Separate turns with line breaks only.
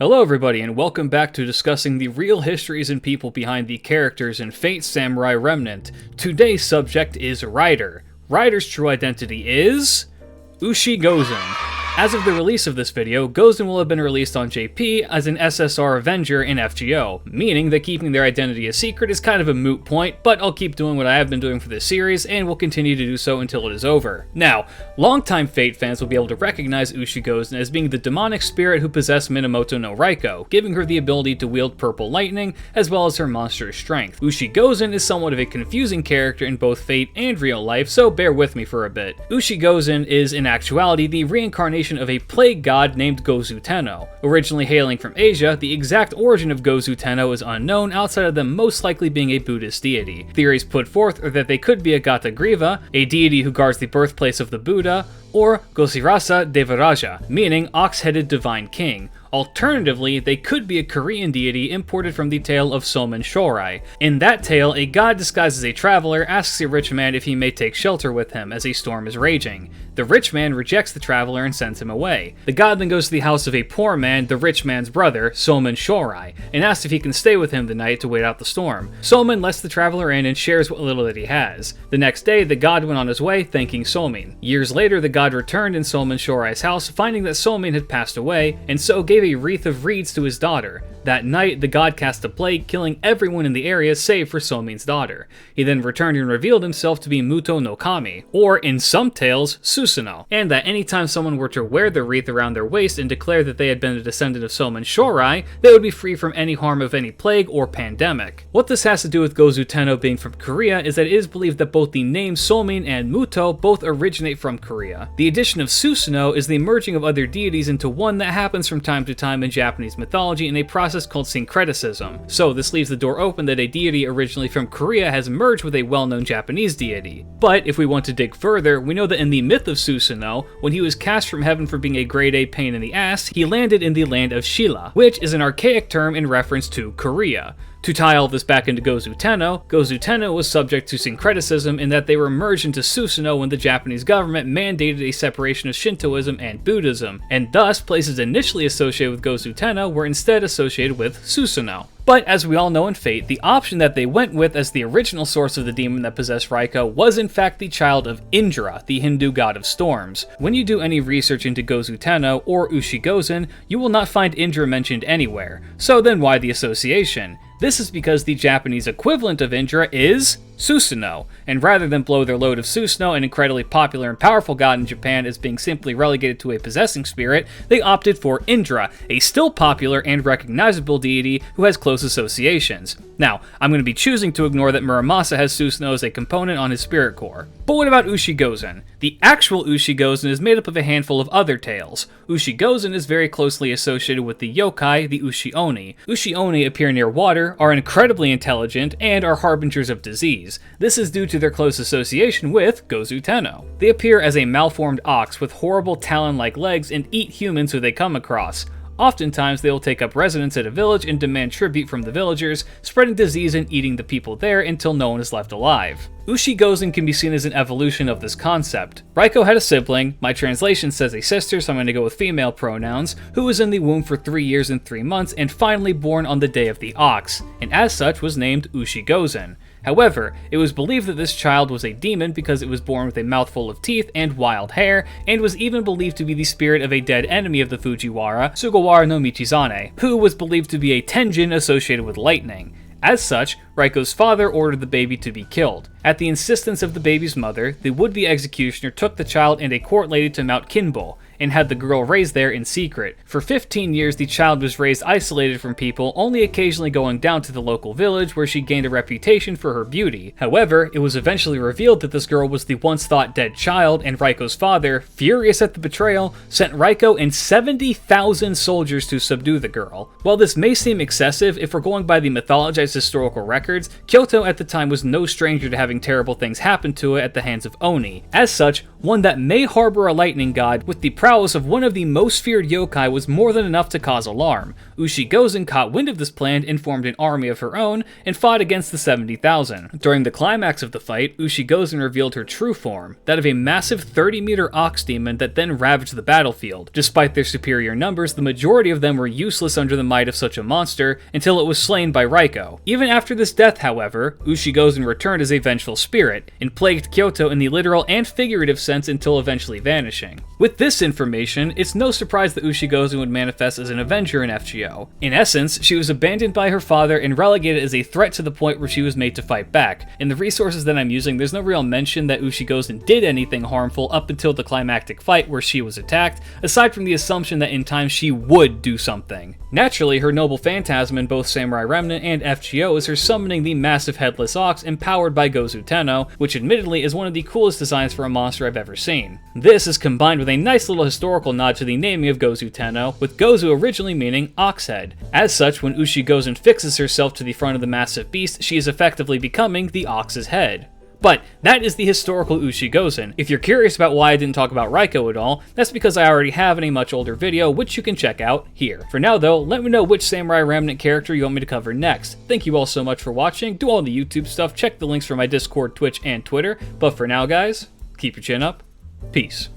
Hello everybody, and welcome back to discussing the real histories and people behind the characters in Fate Samurai Remnant. Today's subject is Ryder. Ryder's true identity is USI Goen. As of the release of this video, Gozen will have been released on JP as an SSR Avenger in FGO, meaning that keeping their identity a secret is kind of a moot point, but I'll keep doing what I have been doing for this series, and will continue to do so until it is over. Now, longtime Fate fans will be able to recognize USI Goen as being the demonic spirit who possessed Minamoto no Raiko, giving her the ability to wield purple lightning, as well as her monstrous strength. USI Goen is somewhat of a confusing character in both Fate and real life, so bear with me for a bit. USI Goen is, in actuality, the reincarnation of a plague god named Gozu Teno. Originally hailing from Asia, the exact origin of Gozu Teno is unknown outside of them most likely being a Buddhist deity. Theories put forth are that they could be a Gata Griva, a deity who guards the birthplace of the Buddha, or Gosirasa Devaraja, meaning ox-headed divine king. Alternatively, they could be a Korean deity imported from the tale of Somen Shorai. In that tale, a god disguised as a traveler asks a rich man if he may take shelter with him as a storm is raging. The rich man rejects the traveler and sends him away. The god then goes to the house of a poor man, the rich man's brother, Somen Shorai, and asks if he can stay with him the night to wait out the storm. Somen lets the traveler in and shares what little that he has. The next day, the god went on his way, thanking Somen. Years later, the god returned in Somen Shorai's house, finding that Somen had passed away, and so gave a wreath of reeds to his daughter. That night, the god cast a plague, killing everyone in the area save for Somen's daughter. He then returned and revealed himself to be Muto no Kami, or in some tales, Susanoo, and that anytime someone were to wear the wreath around their waist and declare that they had been a descendant of Somen Shorai, they would be free from any harm of any plague or pandemic. What this has to do with Gozu Teno being from Korea is that it is believed that both the names Somen and Muto both originate from Korea. The addition of Susanoo is the merging of other deities into one that happens from time to time in Japanese mythology in a process called syncretism. So this leaves the door open that a deity originally from Korea has merged with a well-known Japanese deity. But if we want to dig further, we know that in the myth of Susanoo, when he was cast from heaven for being a grade A pain in the ass, he landed in the land of Shila, which is an archaic term in reference to Korea. To tie all this back into Gozu Teno was subject to syncretism in that they were merged into Susanoo when the Japanese government mandated a separation of Shintoism and Buddhism, and thus places initially associated with Gozu Teno were instead associated with Susanoo. But as we all know in Fate, the option that they went with as the original source of the demon that possessed Raiko was in fact the child of Indra, the Hindu god of storms. When you do any research into Gozu Teno or USI Goen, you will not find Indra mentioned anywhere. So then why the association? This is because the Japanese equivalent of Indra is Susanoo, and rather than blow their load of Susanoo, an incredibly popular and powerful god in Japan, as being simply relegated to a possessing spirit, they opted for Indra, a still popular and recognizable deity who has close associations. Now, I'm going to be choosing to ignore that Muramasa has Susanoo as a component on his spirit core. But what about USI Goen? The actual USI Goen is made up of a handful of other tales. USI Goen is very closely associated with the yokai, the Ushi Oni. Ushi Oni appear near water, are incredibly intelligent, and are harbingers of disease. This is due to their close association with Gozu Teno. They appear as a malformed ox with horrible talon-like legs and eat humans who they come across. Oftentimes, they will take up residence at a village and demand tribute from the villagers, spreading disease and eating the people there until no one is left alive. USI Goen can be seen as an evolution of this concept. Raiko had a sibling, my translation says a sister, so I'm going to go with female pronouns, who was in the womb for 3 years and 3 months and finally born on the day of the ox, and as such was named USI Goen. However, it was believed that this child was a demon because it was born with a mouthful of teeth and wild hair, and was even believed to be the spirit of a dead enemy of the Fujiwara, Sugawara no Michizane, who was believed to be a tenjin associated with lightning. As such, Raiko's father ordered the baby to be killed. At the insistence of the baby's mother, the would-be executioner took the child and a court lady to Mount Kinbo, and had the girl raised there in secret. For 15 years, the child was raised isolated from people, only occasionally going down to the local village where she gained a reputation for her beauty. However, it was eventually revealed that this girl was the once thought dead child, and Raiko's father, furious at the betrayal, sent Raiko and 70,000 soldiers to subdue the girl. While this may seem excessive, if we're going by the mythologized historical records, Kyoto at the time was no stranger to having terrible things happen to it at the hands of Oni. As such, one that may harbor a lightning god with the prowess of one of the most feared yokai was more than enough to cause alarm. USI Goen caught wind of this plan and formed an army of her own and fought against the 70,000. During the climax of the fight, USI Goen revealed her true form, that of a massive 30-meter ox demon that then ravaged the battlefield. Despite their superior numbers, the majority of them were useless under the might of such a monster until it was slain by Raiko. Even after this death, however, USI Goen returned as a vengeful spirit, and plagued Kyoto in the literal and figurative sense until eventually vanishing. With this information, it's no surprise that USI Goen would manifest as an Avenger in FGO. In essence, she was abandoned by her father and relegated as a threat to the point where she was made to fight back. In the resources that I'm using, there's no real mention that USI Goen did anything harmful up until the climactic fight where she was attacked, aside from the assumption that in time she would do something. Naturally, her noble phantasm in both Samurai Remnant and FGO is her summoning the massive headless ox empowered by Gozu Teno, which admittedly is one of the coolest designs for a monster I've ever seen. This is combined with a nice little historical nod to the naming of Gozu Teno, with Gozu originally meaning ox head. As such, when USI Goen fixes herself to the front of the massive beast, she is effectively becoming the ox's head. But that is the historical USI Goen. If you're curious about why I didn't talk about Raiko at all, that's because I already have in a much older video, which you can check out here. For now though, let me know which Samurai Remnant character you want me to cover next. Thank you all so much for watching, do all the YouTube stuff, check the links for my Discord, Twitch, and Twitter, but for now guys, keep your chin up, peace.